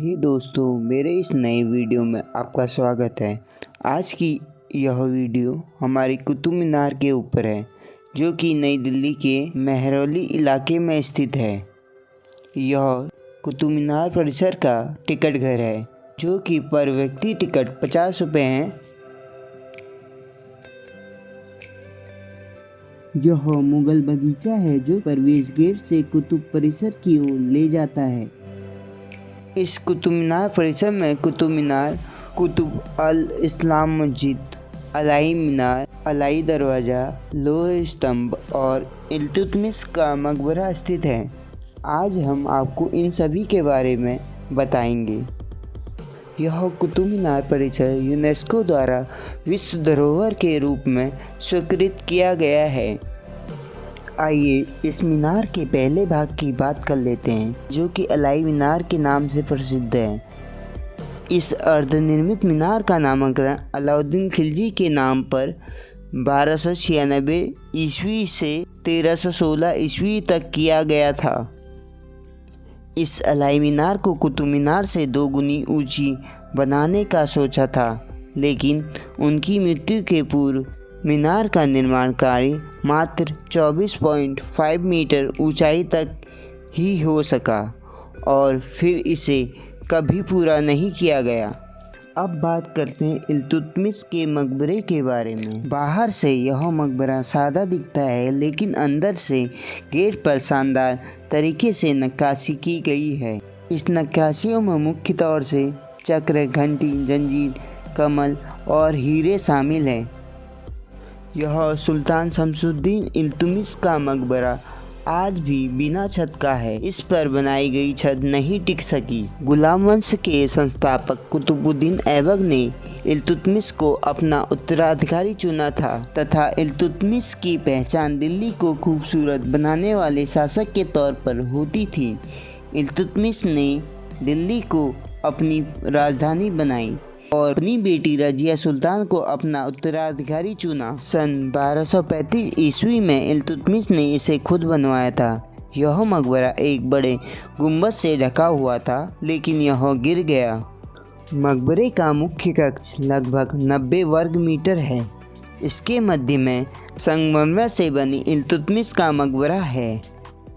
हे दोस्तों, मेरे इस नए वीडियो में आपका स्वागत है। आज की यह वीडियो हमारी कुतुब मीनार के ऊपर है, जो कि नई दिल्ली के मेहरौली इलाके में स्थित है। यह कुतुब मीनार परिसर का टिकट घर है, जो कि पर व्यक्ति टिकट 50 रुपये है। यह मुगल बगीचा है, जो प्रवेश गेट से कुतुब परिसर की ओर ले जाता है। इस कुतुब मीनार परिसर में कुतुब मीनार, कुतुब अल इस्लाम मस्जिद, अलाई मीनार, अलाई दरवाज़ा, लोह स्तंभ और इल्तुतमिश का मकबरा स्थित है। आज हम आपको इन सभी के बारे में बताएंगे। यह कुतुब मीनार परिसर यूनेस्को द्वारा विश्व धरोहर के रूप में स्वीकृत किया गया है। आइए इस मीनार के पहले भाग की बात कर लेते हैं, जो कि अलाई मीनार के नाम से प्रसिद्ध है। इस अर्धनिर्मित मीनार का नामकरण अलाउद्दीन खिलजी के नाम पर 1296 ईस्वी से 1316 ईस्वी तक किया गया था। इस अलाई मीनार को कुतुब मीनार से 2 गुनी ऊंची बनाने का सोचा था, लेकिन उनकी मृत्यु के पूर्व मीनार का निर्माण कार्य मात्र 24.5 मीटर ऊंचाई तक ही हो सका और फिर इसे कभी पूरा नहीं किया गया। अब बात करते हैं इल्तुतमिश के मकबरे के बारे में। बाहर से यह मकबरा सादा दिखता है, लेकिन अंदर से गेट पर शानदार तरीके से नक्काशी की गई है। इस नक्काशियों में मुख्य तौर से चक्र, घंटी, जंजीर, कमल और हीरे शामिल हैं। यह सुल्तान शमसुद्दीन इल्तुतमिश का मकबरा आज भी बिना छत का है। इस पर बनाई गई छत नहीं टिक सकी। गुलाम वंश के संस्थापक कुतुबुद्दीन ऐबक ने इल्तुतमिश को अपना उत्तराधिकारी चुना था तथा इल्तुतमिश की पहचान दिल्ली को खूबसूरत बनाने वाले शासक के तौर पर होती थी। इल्तुतमिश ने दिल्ली को अपनी राजधानी बनाई और अपनी बेटी रजिया सुल्तान को अपना उत्तराधिकारी चुना। सन 1235 ईस्वी में इल्तुतमिश ने इसे खुद बनवाया था। यह मकबरा एक बड़े गुंबद से ढका हुआ था, लेकिन यह गिर गया। मकबरे का मुख्य कक्ष लगभग 90 वर्ग मीटर है। इसके मध्य में संगमरमर से बनी इल्तुतमिश का मकबरा है।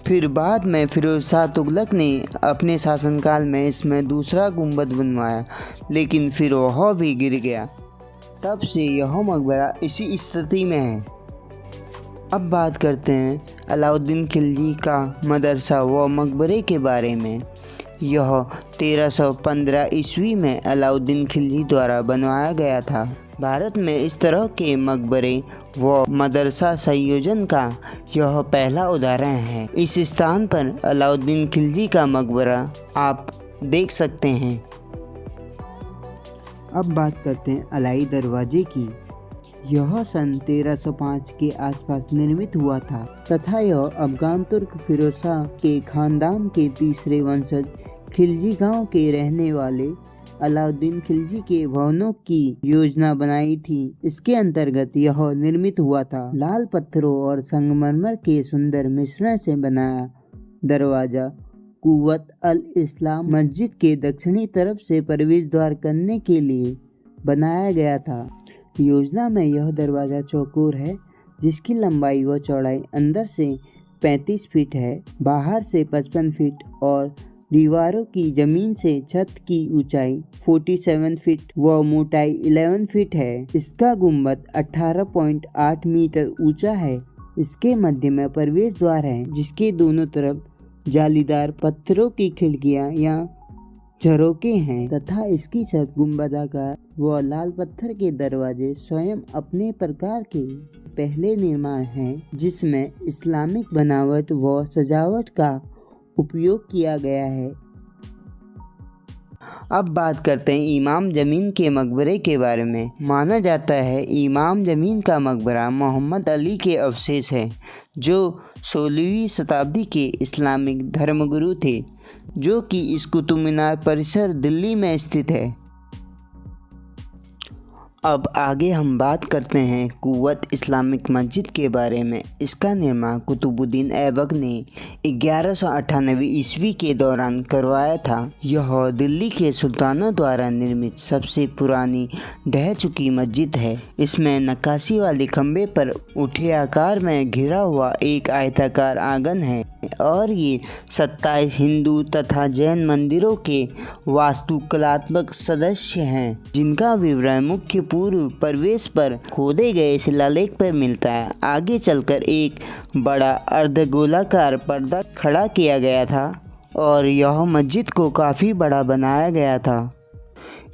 फिर बाद में फिरोज शाह तुगलक ने अपने शासनकाल में इसमें दूसरा गुंबद बनवाया, लेकिन फिर वह भी गिर गया। तब से यह मकबरा इसी स्थिति में है। अब बात करते हैं अलाउद्दीन खिलजी का मदरसा व मकबरे के बारे में। यह 1315 ईस्वी में अलाउद्दीन खिलजी द्वारा बनवाया गया था। भारत में इस तरह के मकबरे व मदरसा संयोजन का यह पहला उदाहरण है। इस स्थान पर अलाउद्दीन खिलजी का मकबरा आप देख सकते हैं। अब बात करते हैं अलाई दरवाजे की। यह सन 1305 के आसपास निर्मित हुआ था तथा यह अफगान तुर्क फिरोज शाह के खानदान के तीसरे वंशज खिलजी गांव के रहने वाले अलाउद्दीन खिलजी के भवनों की योजना बनाई थी। इसके अंतर्गत यह निर्मित हुआ था। लाल पत्थरों और संगमरमर के सुंदर मिश्रण से बनाया दरवाजा कुव्वत अल इस्लाम मस्जिद के दक्षिणी तरफ से प्रवेश द्वार करने के लिए बनाया गया था। योजना में यह दरवाजा चौकोर है, जिसकी लंबाई व चौड़ाई अंदर से 35 फीट है, बाहर से 55 फीट और दीवारों की जमीन से छत की ऊंचाई 47 फीट व मोटाई 11 फीट है। इसका गुंबद 18.8 मीटर ऊंचा है। इसके मध्य में प्रवेश द्वार है, जिसके दोनों तरफ जालीदार पत्थरों की खिड़कियां या झरोके हैं तथा इसकी छत गुंबदाकार व लाल पत्थर के दरवाजे स्वयं अपने प्रकार के पहले निर्माण हैं, जिसमें इस्लामिक बनावट व सजावट का उपयोग किया गया है। अब बात करते हैं इमाम जमीन के मकबरे के बारे में। माना जाता है इमाम जमीन का मकबरा मोहम्मद अली के अवशेष है, जो 16वीं शताब्दी के इस्लामिक धर्मगुरु थे, जो कि इस कुतुब मीनार परिसर दिल्ली में स्थित है। अब आगे हम बात करते हैं कुव्वत इस्लामिक मस्जिद के बारे में। इसका निर्माण कुतुबुद्दीन ऐबक ने 1198 ईस्वी के दौरान करवाया था। यह दिल्ली के सुल्तानों द्वारा निर्मित सबसे पुरानी ढह चुकी मस्जिद है। इसमें नक्काशी वाले खंभे पर उठे आकार में घिरा हुआ एक आयताकार आंगन है और ये 27 हिंदू तथा जैन मंदिरों के वास्तुकलात्मक सदस्य हैं, जिनका विवरण मुख्य पूर्व प्रवेश पर खोदे गए शिलालेख पर मिलता है। आगे चलकर एक बड़ा अर्धगोलाकार पर्दा खड़ा किया गया था और यह मस्जिद को काफ़ी बड़ा बनाया गया था।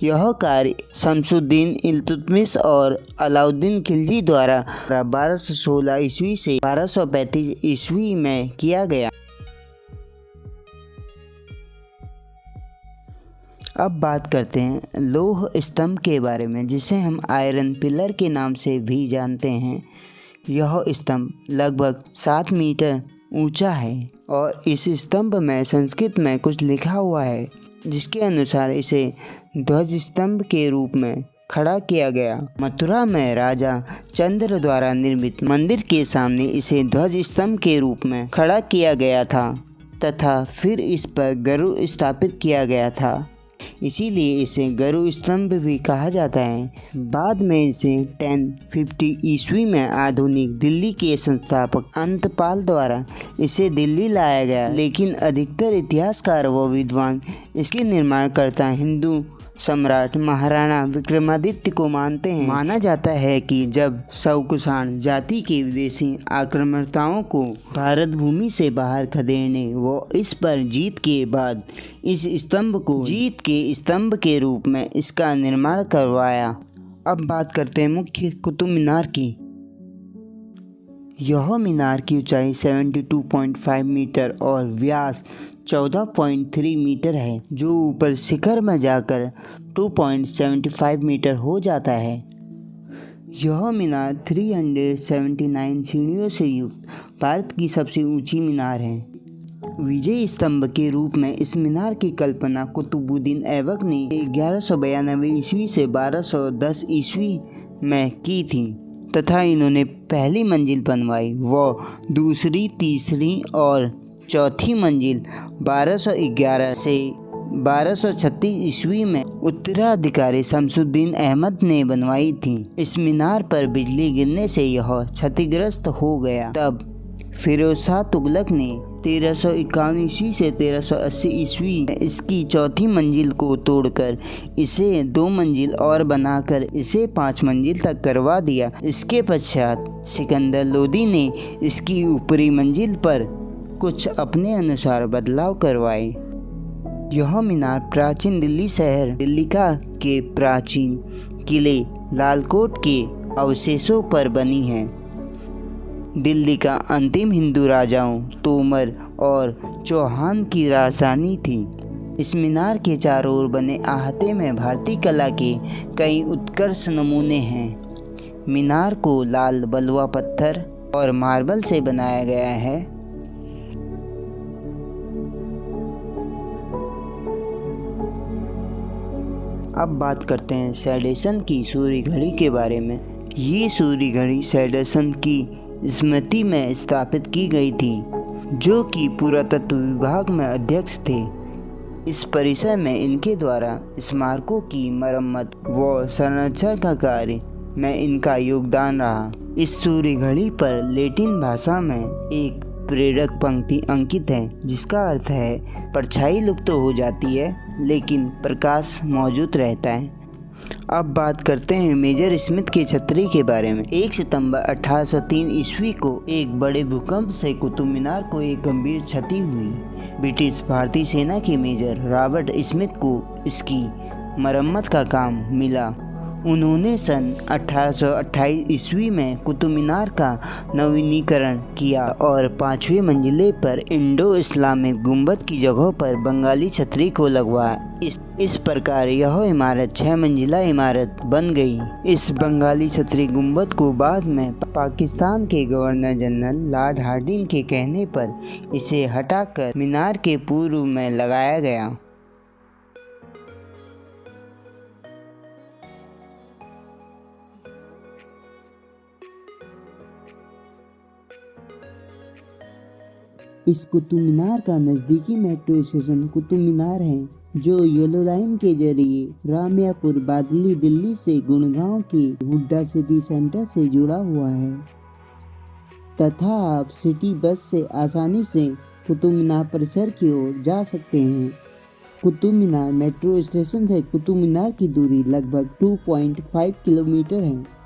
यह कार्य शमसुद्दीन इल्तुतमिश और अलाउद्दीन खिलजी द्वारा 1216 ईस्वी से 1235 ईस्वी में किया गया। अब बात करते हैं लौह स्तंभ के बारे में, जिसे हम आयरन पिलर के नाम से भी जानते हैं। यह स्तंभ लगभग 7 मीटर ऊंचा है और इस स्तंभ में संस्कृत में कुछ लिखा हुआ है, जिसके अनुसार इसे ध्वज स्तंभ के रूप में खड़ा किया गया। मथुरा में राजा चंद्र द्वारा निर्मित मंदिर के सामने इसे ध्वज स्तंभ के रूप में खड़ा किया गया था तथा फिर इस पर गरुड़ स्थापित किया गया था, इसीलिए इसे गरुड़ स्तंभ भी कहा जाता है। बाद में इसे 1050 ईस्वी में आधुनिक दिल्ली के संस्थापक अंतपाल द्वारा इसे दिल्ली लाया गया, लेकिन अधिकतर इतिहासकार व विद्वान इसके निर्माणकर्ता हिंदू सम्राट महाराणा विक्रमादित्य को मानते हैं। माना जाता है कि जब शवकुशाण जाति के विदेशी आक्रमणकारियों को भारत भूमि से बाहर खदेड़ने व इस पर जीत के बाद इस स्तंभ को जीत के स्तंभ के रूप में इसका निर्माण करवाया। अब बात करते हैं मुख्य कुतुब मीनार की। यह मीनार की ऊंचाई 72.5 मीटर और व्यास 14.3 मीटर है, जो ऊपर शिखर में जाकर 2.75 मीटर हो जाता है। यह मीनार 379 सीढ़ियों से युक्त भारत की सबसे ऊंची मीनार है। विजय स्तंभ के रूप में इस मीनार की कल्पना कुतुबुद्दीन ऐबक ने 1192 ईस्वी से 1210 ईस्वी में की थी तथा इन्होंने पहली मंजिल बनवाई व दूसरी, तीसरी और चौथी मंजिल 1211 से 1236 ईस्वी में उत्तराधिकारी शमसुद्दीन अहमद ने बनवाई थी। इस मीनार पर बिजली गिरने से यह क्षतिग्रस्त हो गया। तब फिरोज शाह तुगलक ने 1351 ईस्वी से 1380 ईस्वी में इसकी चौथी मंजिल को तोड़कर इसे 2 मंजिल और बनाकर इसे 5 मंजिल तक करवा दिया। इसके पश्चात सिकंदर लोदी ने इसकी ऊपरी मंजिल पर कुछ अपने अनुसार बदलाव करवाए। यह मीनार प्राचीन दिल्ली शहर दिल्लिका के प्राचीन किले लालकोट के अवशेषों पर बनी है। दिल्ली का अंतिम हिंदू राजाओं तोमर और चौहान की राजधानी थी। इस मीनार के चारों ओर बने अहाते में भारतीय कला के कई उत्कृष्ट नमूने हैं। मीनार को लाल बलुआ पत्थर और मार्बल से बनाया गया है। अब बात करते हैं सैडसन की सूर्य घड़ी के बारे में। ये सूर्य घड़ी सैडसन की स्मृति में स्थापित की गई थी, जो कि पुरातत्व विभाग में अध्यक्ष थे। इस परिसर में इनके द्वारा स्मारकों की मरम्मत व संरक्षण का कार्य में इनका योगदान रहा। इस सूर्य घड़ी पर लैटिन भाषा में एक प्रेरक पंक्ति अंकित है, जिसका अर्थ है परछाई लुप्त हो जाती है लेकिन प्रकाश मौजूद रहता है। अब बात करते हैं मेजर स्मिथ के छतरी के बारे में। 1 सितंबर 1803 ईस्वी को एक बड़े भूकंप से कुतुब मीनार को एक गंभीर क्षति हुई। ब्रिटिश भारतीय सेना के मेजर रॉबर्ट स्मिथ को इसकी मरम्मत का काम मिला। उन्होंने सन 1828 ईस्वी में कुतुब मीनार का नवीनीकरण किया और 5वीं मंजिले पर इंडो इस्लामिक गुंबद की जगह पर बंगाली छतरी को लगवाया। इस प्रकार यह इमारत 6 मंजिला इमारत बन गई। इस बंगाली छतरी गुंबद को बाद में पाकिस्तान के गवर्नर जनरल लॉर्ड हार्डिंग के कहने पर इसे हटाकर मीनार के पूर्व में लगाया गया। इस कुतुब मीनार का नज़दीकी मेट्रो स्टेशन कुतुब मीनार है, जो येलो लाइन के जरिए रामियापुर बादली दिल्ली से गुड़गांव के हुड्डा सिटी सेंटर से जुड़ा हुआ है तथा आप सिटी बस से आसानी से कुतुब मीनार परिसर की ओर जा सकते हैं। कुतुब मीनार मेट्रो स्टेशन से कुतुब मीनार की दूरी लगभग 2.5 किलोमीटर है।